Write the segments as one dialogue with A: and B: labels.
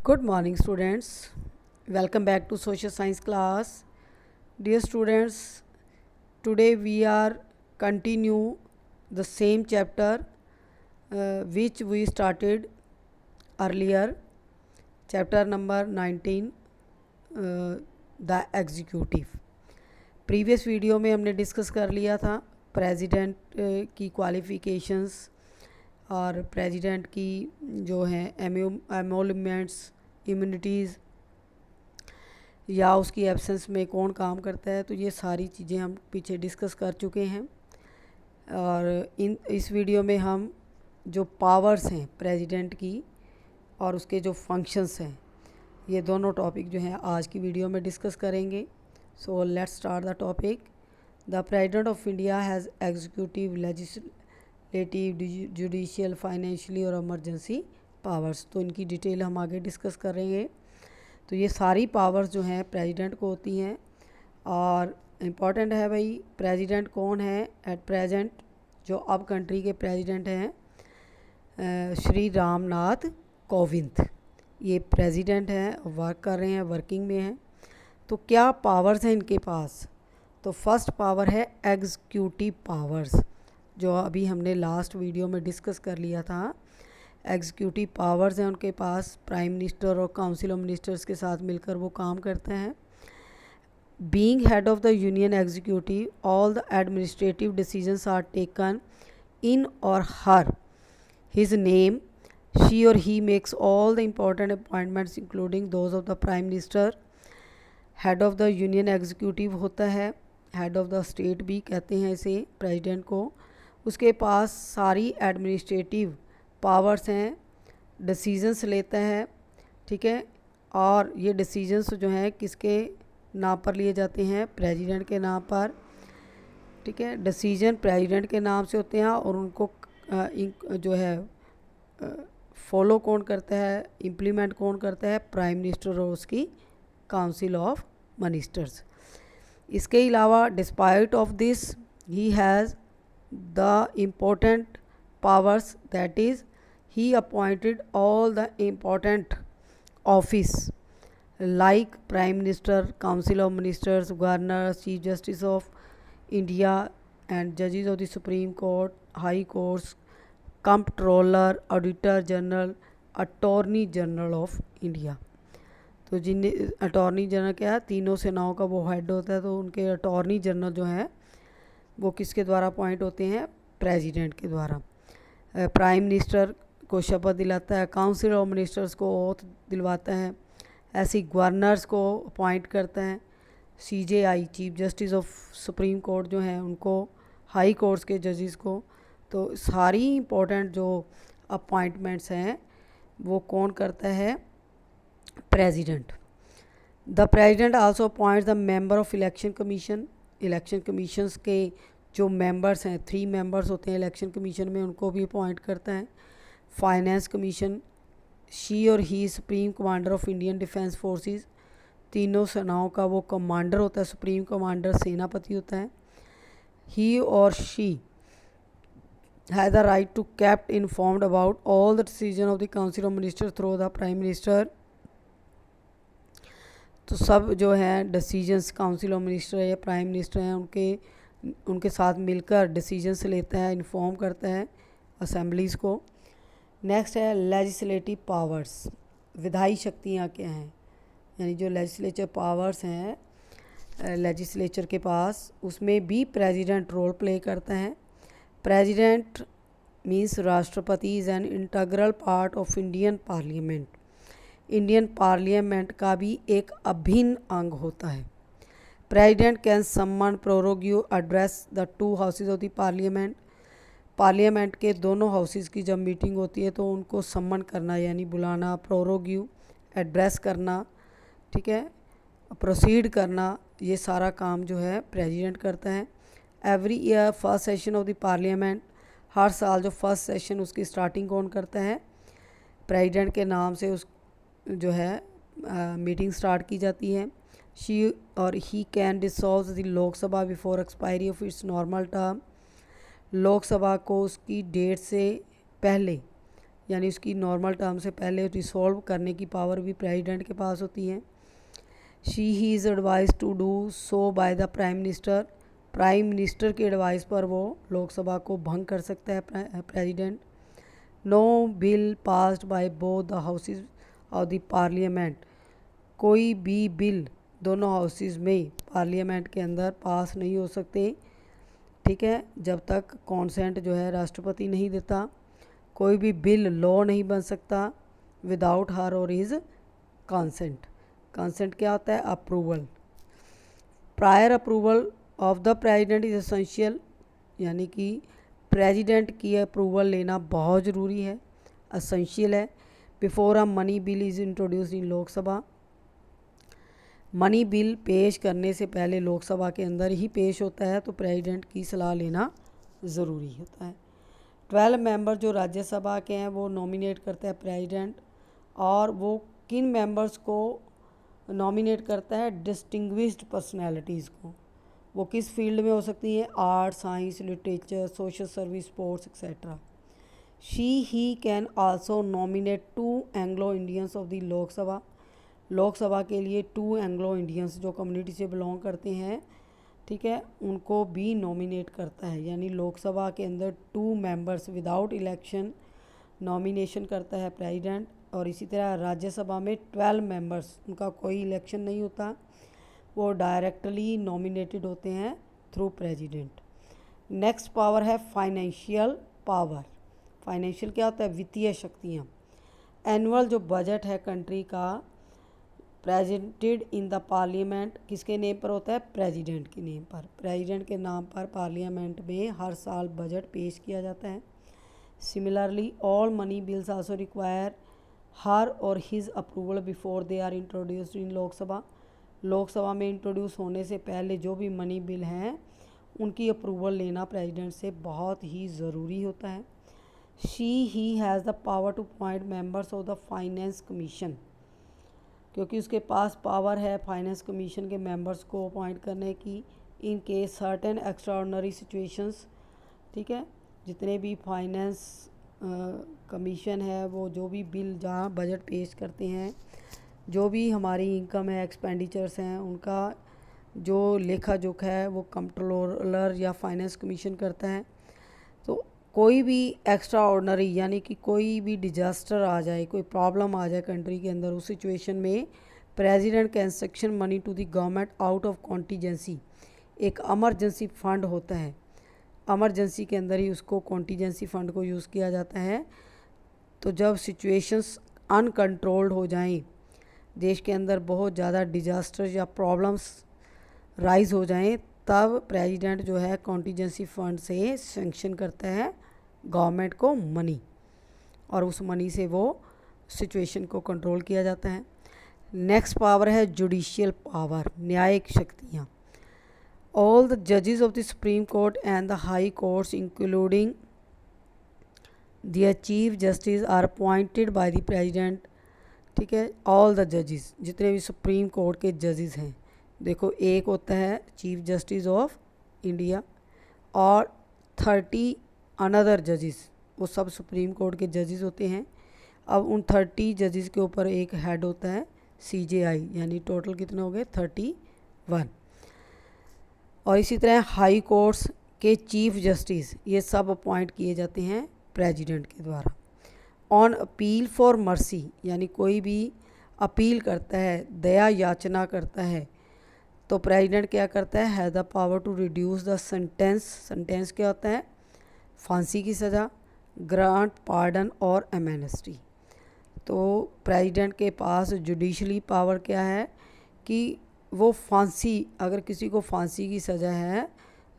A: Good morning, students. Welcome back to social science class. Dear students, today we are continue the same chapter which we started earlier, chapter number 19, the executive. Previous video में हमने discuss कर लिया था president की qualifications और president की जो हैं एमोलमेंट्स, इम्यूनिटीज़ या उसकी एब्सेंस में कौन काम करता है, तो ये सारी चीज़ें हम पीछे डिस्कस कर चुके हैं। और इस वीडियो में हम जो पावर्स हैं प्रेसिडेंट की और उसके जो फंक्शंस हैं, ये दोनों टॉपिक जो हैं आज की वीडियो में डिस्कस करेंगे। So let's start the topic. The president of India has executive, legislative, judicial, financially और इमरजेंसी पावर्स। तो इनकी डिटेल हम आगे डिस्कस करेंगे। तो ये सारी पावर्स जो हैं प्रेसिडेंट को होती हैं। और इम्पॉर्टेंट है भाई, प्रेसिडेंट कौन है एट प्रेजेंट? जो अब कंट्री के प्रेसिडेंट हैं श्री रामनाथ कोविंद, ये प्रेसिडेंट हैं, वर्क कर रहे हैं, वर्किंग में हैं। तो क्या पावर्स हैं इनके पास? तो फर्स्ट पावर है एग्जीक्यूटिव पावर्स, जो अभी हमने लास्ट वीडियो में डिस्कस कर लिया था। एग्जीक्यूटिव पावर्स हैं उनके पास, प्राइम मिनिस्टर और काउंसिल ऑफ मिनिस्टर्स के साथ मिलकर वो काम करते हैं। Being head of the union executive, all the administrative decisions are taken in और हर हिज नेम। शी और he makes all the important appointments including those of the prime minister. Head of the union executive होता है, head of the state भी कहते हैं इसे, president को। उसके पास सारी एडमिनिस्ट्रेटिव पावर्स हैं, डिसीजंस लेता है, ठीक है। और ये डिसीजंस जो हैं किसके नाम पर लिए जाते हैं? प्रेसिडेंट के नाम पर, ठीक है। डिसीजन प्रेसिडेंट के नाम से होते हैं और उनको जो है फॉलो कौन करता है, इम्प्लीमेंट कौन करता है? प्राइम मिनिस्टर और उसकी काउंसिल ऑफ मिनिस्टर्स। इसके अलावा despite of this he has the important powers, that is he appointed all the important office like prime minister, council of ministers, governor, chief justice of India and judges of the supreme court, high courts, comptroller, auditor general, attorney general of India। तो जिन attorney general क्या है, तीनों सेनाओं का वो head होता है। तो उनके अटॉर्नी जनरल जो हैं वो किसके द्वारा अपॉइंट होते हैं? प्रेसिडेंट के द्वारा। प्राइम मिनिस्टर को शपथ दिलाता है, काउंसिल ऑफ मिनिस्टर्स को ओथ दिलवाता है, ऐसे गवर्नर्स को अपॉइंट करता है, CJI chief justice of supreme court जो हैं उनको, हाई कोर्ट्स के जजेस को। तो सारी इम्पोर्टेंट जो अपॉइंटमेंट्स हैं वो कौन करता है? President. The president also appoints the member of election commission. Election commissions के जो मेंबर्स हैं, 3 मेंबर्स होते हैं इलेक्शन कमीशन में, उनको भी अपॉइंट करता है। फाइनेंस कमीशन, शी और he supreme commander of Indian defence forces, तीनों सेनाओं का वो कमांडर होता है, सुप्रीम कमांडर सेनापति होता है। ही और she has the right to kept informed about all the decision of the council of minister through the prime minister. तो सब जो है डिसीजंस काउंसिल ऑफ मिनिस्टर या प्राइम मिनिस्टर हैं उनके साथ मिलकर डिसीजंस लेता है, इन्फॉर्म करता है असेंबलीज़ को। नेक्स्ट है लेजिस्लेटिव पावर्स। विधायी शक्तियाँ क्या हैं? यानी जो लेजिस्लेचर पावर्स हैं लेजिस्लेचर के पास, उसमें भी प्रेसिडेंट रोल प्ले करता है। प्रेसिडेंट मीन्स राष्ट्रपति is an integral part of Indian parliament. Indian parliament का भी एक अभिन्न अंग होता है। President can summon, prorogue, address the 2 houses of the parliament. Parliament के दोनों हाउसेज की जब मीटिंग होती है तो उनको समन करना यानी बुलाना, प्रोरोग्यू एड्रेस करना, ठीक है, प्रोसीड करना, ये सारा काम जो है प्रेसिडेंट करता है। Every year first session of the parliament, हर साल जो फर्स्ट सेशन उसकी स्टार्टिंग कौन करता है? प्रेसिडेंट के नाम से उस जो है मीटिंग स्टार्ट की जाती है। शी और he can dissolve the Lok Sabha before expiry of its normal term. Lok Sabha को उसकी डेट से पहले यानी उसकी नॉर्मल टर्म से पहले रिसॉल्व करने की पावर भी प्रेसिडेंट के पास होती है। She he is advise to do so by the prime minister, prime minister की एडवाइस पर वो लोकसभा को भंग कर सकता है president. No bill passed by both the houses of the parliament, कोई भी बिल दोनों हाउसेज में पार्लियामेंट के अंदर पास नहीं हो सकते, ठीक है, जब तक कॉन्सेंट जो है राष्ट्रपति नहीं देता। कोई भी बिल लॉ नहीं बन सकता विदाउट हर और हिज कंसेंट। कंसेंट क्या होता है? Approval. Prior approval of the president is essential, यानी कि प्रेसिडेंट की अप्रूवल लेना बहुत ज़रूरी है, एसेंशियल है। Before a money bill is introduce in Lok Sabha, money bill पेश करने से पहले लोकसभा के अंदर ही पेश होता है, तो प्रेसिडेंट की सलाह लेना ज़रूरी होता है। 12 मेंबर जो राज्यसभा के हैं वो नॉमिनेट करता है प्रेसिडेंट, और वो किन मेंबर्स को नॉमिनेट करता है? डिस्टिंग्विश्ड पर्सनैलिटीज़ को। वो किस फील्ड में हो सकती हैं? Art, science, literature, social service, sports etcetera. She he can also nominate 2 Anglo Indians of the Lok Sabha, Lok Sabha के लिए 2 एंग्लो इंडियंस जो कम्युनिटी से बिलोंग करते हैं, ठीक है, उनको भी नॉमिनेट करता है। यानी लोकसभा के अंदर 2 मेंबर्स विदाउट इलेक्शन नॉमिनेशन करता है प्रेसिडेंट, और इसी तरह राज्यसभा में 12 मेंबर्स, उनका कोई इलेक्शन नहीं होता, वो डायरेक्टली नॉमिनेटेड होते हैं थ्रू प्रेसिडेंट। नेक्स्ट पावर है फाइनेंशियल पावर। फाइनेंशियल क्या होता है? वित्तीय शक्तियाँ। एनुअल जो बजट है कंट्री का प्रेजेंटेड इन द पार्लियामेंट किसके नेम पर होता है? प्रेसिडेंट के नेम पर। प्रेसिडेंट के नाम पर पार्लियामेंट में हर साल बजट पेश किया जाता है। Similarly all money bills also require her और his approval before they are introduced in Lok Sabha, Lok Sabha में इंट्रोड्यूस होने से पहले जो भी मनी बिल हैं उनकी अप्रूवल लेना प्रेसिडेंट से बहुत ही ज़रूरी होता है। She he has the power to appoint members of the finance commission, क्योंकि उसके पास पावर है फाइनेंस कमीशन के मेंबर्स को अपॉइंट करने की, in case certain extraordinary situations, ठीक है, जितने भी फाइनेंस कमीशन है वो जो भी बिल जहाँ बजट पेश करते हैं, जो भी हमारी इनकम है, एक्सपेंडिचर्स हैं, उनका जो लेखा जोखा है वो कंट्रोलर या फाइनेंस कमीशन करता है। तो कोई भी एक्स्ट्रा ऑर्डनरी यानी कि कोई भी डिजास्टर आ जाए, कोई प्रॉब्लम आ जाए कंट्री के अंदर, उस सिचुएशन में president can sanction money to the government out of contingency, एक एमरजेंसी फ़ंड होता है, एमरजेंसी के अंदर ही उसको कॉन्टीजेंसी फ़ंड को यूज़ किया जाता है। तो जब सिचुएशंस अनकंट्रोल्ड हो जाएं, देश के अंदर बहुत ज़्यादा डिजास्टर या प्रॉब्लम्स राइज हो जाएं, तब प्रेसिडेंट जो है कॉन्टीजेंसी फ़ंड से सेंक्शन करता है गवर्नमेंट को मनी, और उस मनी से वो सिचुएशन को कंट्रोल किया जाता है। नेक्स्ट पावर है जुडिशियल पावर, न्यायिक शक्तियाँ। ऑल द जजेस of the supreme court and the high courts including the chief justice are appointed by the president, ठीक है। ऑल द जजेस, जितने भी सुप्रीम कोर्ट के जजेस हैं, देखो एक होता है चीफ जस्टिस ऑफ इंडिया और 30 अनदर जजेस, वो सब सुप्रीम कोर्ट के जजेस होते हैं। अब उन 30 जजेस के ऊपर एक हेड होता है CJI, यानी टोटल कितने हो गए? 31। और इसी तरह हाई कोर्ट्स के चीफ जस्टिस, ये सब अपॉइंट किए जाते हैं प्रेसिडेंट के द्वारा। ऑन अपील फॉर मर्सी, यानी कोई भी अपील करता है, दया याचना करता है, तो प्रेसिडेंट क्या करता है? Has the power to reduce the sentence, sentence क्या होता है? फांसी की सज़ा, ग्रांट पार्डन और एमेनेस्टी। तो प्रेसिडेंट के पास जुडिशली पावर क्या है कि वो फांसी, अगर किसी को फांसी की सज़ा है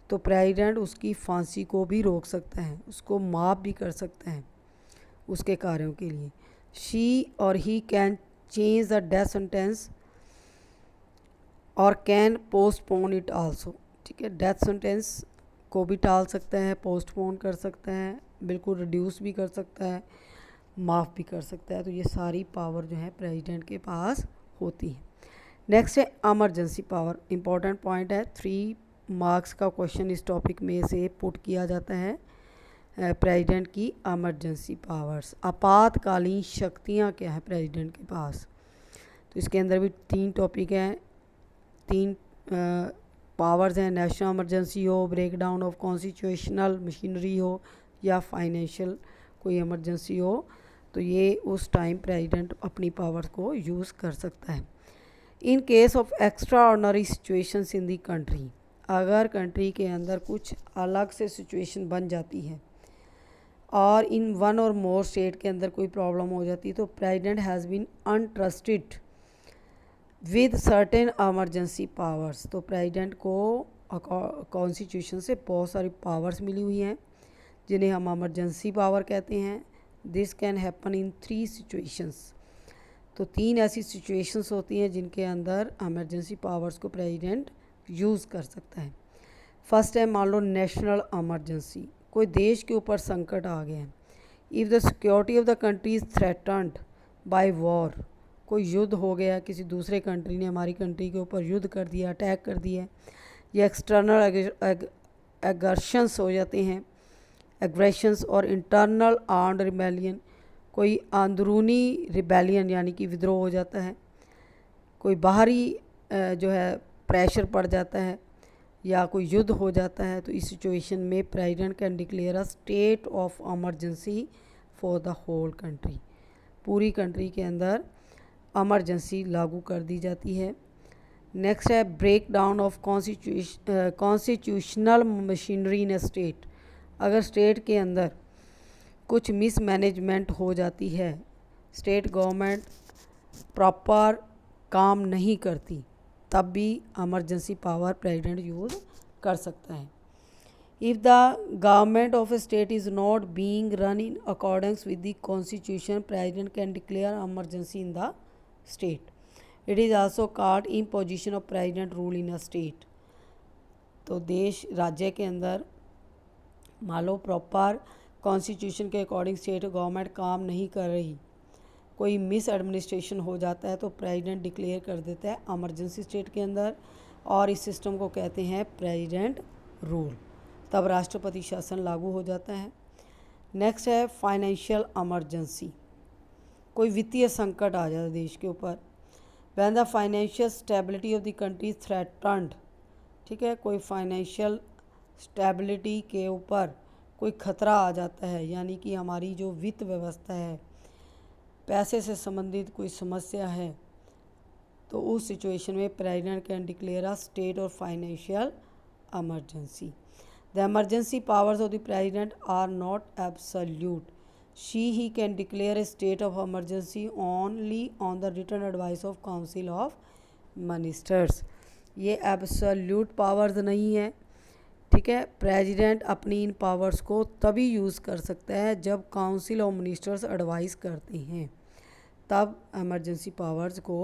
A: तो प्रेसिडेंट उसकी फांसी को भी रोक सकता है, उसको माफ़ भी कर सकता है उसके कार्यों के लिए। शी और he can change the death sentence और कैन पोस्टपोन इट आल्सो, ठीक है। डेथ सेंटेंस को भी टाल सकता है, पोस्टपोन कर सकता है, बिल्कुल रिड्यूस भी कर सकता है, माफ़ भी कर सकता है। तो ये सारी पावर जो है प्रेसिडेंट के पास होती है। नेक्स्ट है एमरजेंसी पावर, इंपॉर्टेंट पॉइंट है, 3 मार्क्स का क्वेश्चन इस टॉपिक में से पुट किया जाता है। प्रेसिडेंट की इमरजेंसी पावर्स, आपातकालीन शक्तियाँ क्या है प्रेसिडेंट के पास। तो इसके अंदर भी 3 टॉपिक हैं, 3 पावर्स हैं, नेशनल इमरजेंसी हो, break down of constitutional machinery हो, या फाइनेंशियल कोई इमरजेंसी हो, तो ये उस टाइम प्रेसिडेंट अपनी पावर्स को यूज़ कर सकता है। In case of extraordinary situations in the country, अगर कंट्री के अंदर कुछ अलग से सिचुएशन बन जाती है और इन वन और मोर स्टेट के अंदर कोई प्रॉब्लम हो जाती है, तो president has been entrusted with certain emergency powers. तो प्रेसिडेंट को कॉन्स्टिट्यूशन से बहुत सारी पावर्स मिली हुई हैं जिन्हें हम इमरजेंसी पावर कहते हैं। This can happen in 3 situations. तो 3 ऐसी सिचुएशंस होती हैं जिनके अंदर इमरजेंसी पावर्स को प्रेसिडेंट यूज़ कर सकता है। फर्स्ट है, मान लो नेशनल इमरजेंसी, कोई देश के ऊपर संकट आ गया है। If the security of the country is threatened bye war, कोई युद्ध हो गया, किसी दूसरे कंट्री ने हमारी कंट्री के ऊपर युद्ध कर दिया, अटैक कर दिया, या एक्सटर्नल एग्रेशंस हो जाते हैं, एग्रेशंस, और इंटरनल आर्म्ड रिबेलियन, कोई अंदरूनी रिबेलियन यानी कि विद्रोह हो जाता है, कोई बाहरी जो है प्रेशर पड़ जाता है, या कोई युद्ध हो जाता है। तो इस सिचुएशन में president can declare a state of emergency for the whole country, पूरी कंट्री के अंदर इमरजेंसी लागू कर दी जाती है। नेक्स्ट है, break down of constitutional machinery in a state, अगर स्टेट के अंदर कुछ मिसमैनेजमेंट हो जाती है, स्टेट गवर्नमेंट प्रॉपर काम नहीं करती, तब भी इमरजेंसी पावर प्रेसिडेंट यूज़ कर सकता है। If the government of A state is not being run in accordance with the constitution, president can declare emergency in the state. It is also called imposition of president rule in a state. तो देश राज्य के अंदर मान लो proper constitution के according state government काम नहीं कर रही, कोई मिस एडमिनिस्ट्रेशन हो जाता है, तो प्रेसिडेंट डिक्लेयर कर देता है इमरजेंसी स्टेट के अंदर, और इस सिस्टम को कहते हैं प्रेसिडेंट रूल। तब राष्ट्रपति शासन लागू हो जाता है। नेक्स्ट है फाइनेंशियल इमरजेंसी, कोई वित्तीय संकट आ जाता है देश के ऊपर। When the financial stability of the country threatened, ठीक है, कोई फाइनेंशियल स्टेबिलिटी के ऊपर कोई खतरा आ जाता है, यानी कि हमारी जो वित्त व्यवस्था है, पैसे से संबंधित कोई समस्या है, तो उस सिचुएशन में president can declare a state or financial emergency. The emergency powers of the president are not absolute, he can declare a state of emergency only on the written advice of council of ministers। ये absolute powers नहीं है, ठीक है। President अपनी इन powers को तभी use कर सकता है जब काउंसिल ऑफ मिनिस्टर्स एडवाइस करते हैं, तब इमरजेंसी पावर्स को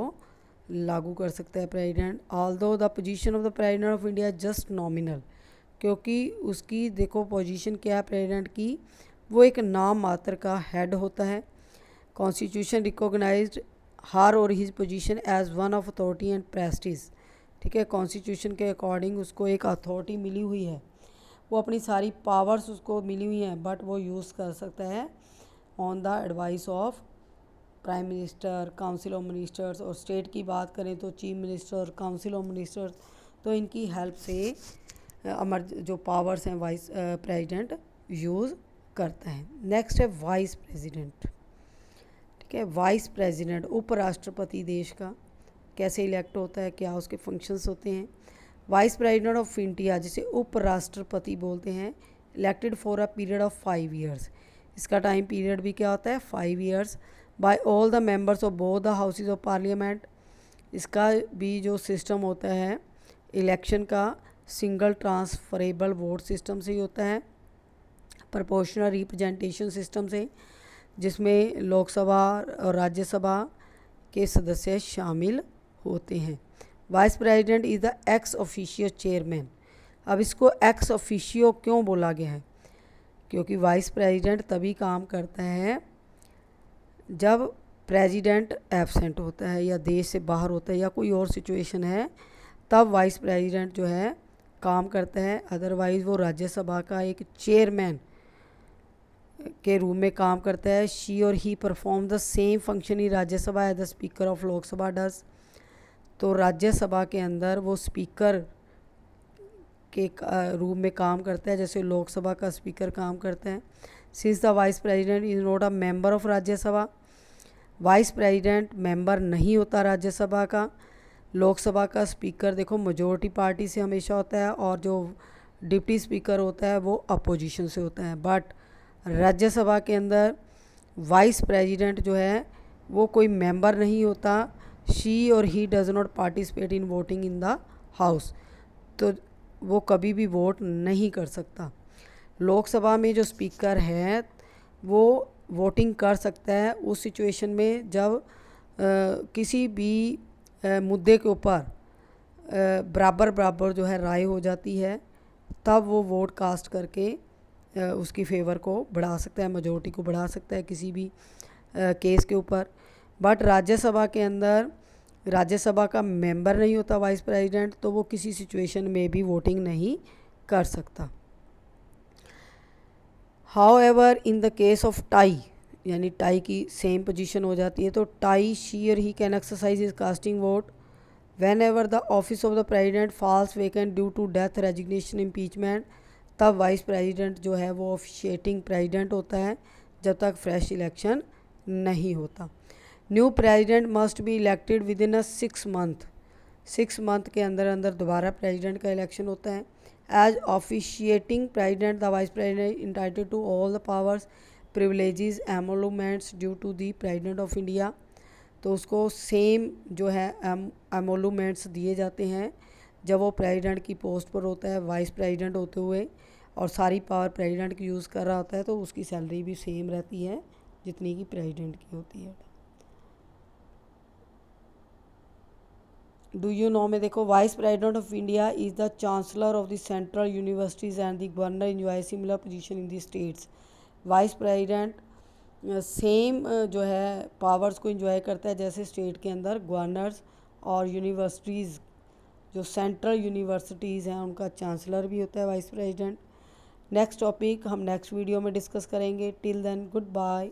A: लागू कर सकता है president. Although the position of the president of India just nominal, क्योंकि उसकी देखो पोजीशन क्या है प्रेसिडेंट की, वो एक नाम मात्र का हेड होता है। कॉन्स्टिट्यूशन रिकॉग्नाइज्ड हर और his position as one of authority and prestige, ठीक है। कॉन्स्टिट्यूशन के अकॉर्डिंग उसको एक अथॉरिटी मिली हुई है, वो अपनी सारी पावर्स उसको मिली हुई हैं, बट वो यूज़ कर सकता है on the advice of prime minister, council of ministers, और स्टेट की बात करें तो chief minister, council of ministers, तो इनकी हेल्प से जो पावर्स हैं वाइस प्रेसिडेंट यूज़ करता है। नेक्स्ट है वाइस प्रेसिडेंट, ठीक है। वाइस प्रेसिडेंट उपराष्ट्रपति देश का कैसे इलेक्ट होता है, क्या उसके फंक्शंस होते हैं। वाइस प्रेसिडेंट ऑफ इंडिया जिसे उपराष्ट्रपति बोलते हैं, elected for a period of 5 years, इसका टाइम पीरियड भी क्या होता है 5 years, by all the members of both the houses of parliament. इसका भी जो सिस्टम होता है इलेक्शन का, सिंगल ट्रांसफरेबल वोट सिस्टम से ही होता है, प्रोपोर्शनल रिप्रेजेंटेशन सिस्टम से, जिसमें लोकसभा और राज्यसभा के सदस्य शामिल होते हैं। Vice president is the ex officio chairman. अब इसको एक्स ऑफिशियो क्यों बोला गया है, क्योंकि वाइस प्रेसिडेंट तभी काम करता है जब प्रेसिडेंट एब्सेंट होता है या देश से बाहर होता है या कोई और सिचुएशन है, तब वाइस प्रेसिडेंट जो है काम करता है। अदरवाइज़ वो राज्यसभा का एक चेयरमैन के रूम में काम करता है। शी और he perform the same function in Rajya Sabha as the speaker of Lok Sabha does. तो राज्यसभा के अंदर वो स्पीकर के रूम में काम करता है जैसे लोकसभा का स्पीकर काम करता है। Since the vice president is not a member of Rajya Sabha, vice president member नहीं होता राज्यसभा का। लोकसभा का स्पीकर देखो मेजोरिटी पार्टी से हमेशा होता है और जो डिप्टी स्पीकर होता है वो अपोजिशन से होता है। बट राज्यसभा के अंदर वाइस प्रेसिडेंट जो है वो कोई मेंबर नहीं होता। शी और he does not participate in voting in the house, तो वो कभी भी वोट नहीं कर सकता। लोकसभा में जो स्पीकर है वो वोटिंग कर सकता है उस सिचुएशन में जब किसी भी मुद्दे के ऊपर बराबर बराबर जो है राय हो जाती है, तब वो वोट कास्ट करके उसकी फेवर को बढ़ा सकता है, मेजोरिटी को बढ़ा सकता है किसी भी केस के ऊपर। बट राज्यसभा के अंदर राज्यसभा का मेंबर नहीं होता वाइस प्रेसिडेंट, तो वो किसी सिचुएशन में भी वोटिंग नहीं कर सकता। However in the case of tie, यानी टाई की सेम पोजीशन हो जाती है, तो टाई शी और he can exercise his casting vote whenever the office of the president falls vacant due to death, resignation, impeachment. तब vice president जो है वो ऑफिशिएटिंग प्रेसिडेंट होता है जब तक फ्रेश इलेक्शन नहीं होता। New president must be elected within a 6 month, 6 month के अंदर अंदर दोबारा प्रेसिडेंट का इलेक्शन होता है। As officiating president the vice president entitled to all the powers, privileges, emoluments due to the president of India. तो उसको same जो है एमोलूमेंट्स दिए जाते हैं जब वो प्रेसिडेंट की पोस्ट पर होता है वाइस प्रेसिडेंट होते हुए, और सारी पावर प्रेसिडेंट की यूज़ कर रहा होता है, तो उसकी सैलरी भी सेम रहती है जितनी कि प्रेसिडेंट की होती है। डू यू नो में देखो, vice president of India is the chancellor of the central universities and the governor enjoy similar position in the states. Vice president same जो है पावर्स को एंजॉय करता है जैसे स्टेट के अंदर गवर्नर्स, और यूनिवर्सिटीज़ जो सेंट्रल यूनिवर्सिटीज़ हैं उनका चांसलर भी होता है वाइस प्रेसिडेंट। नेक्स्ट टॉपिक हम नेक्स्ट वीडियो में डिस्कस करेंगे। Till then good bye.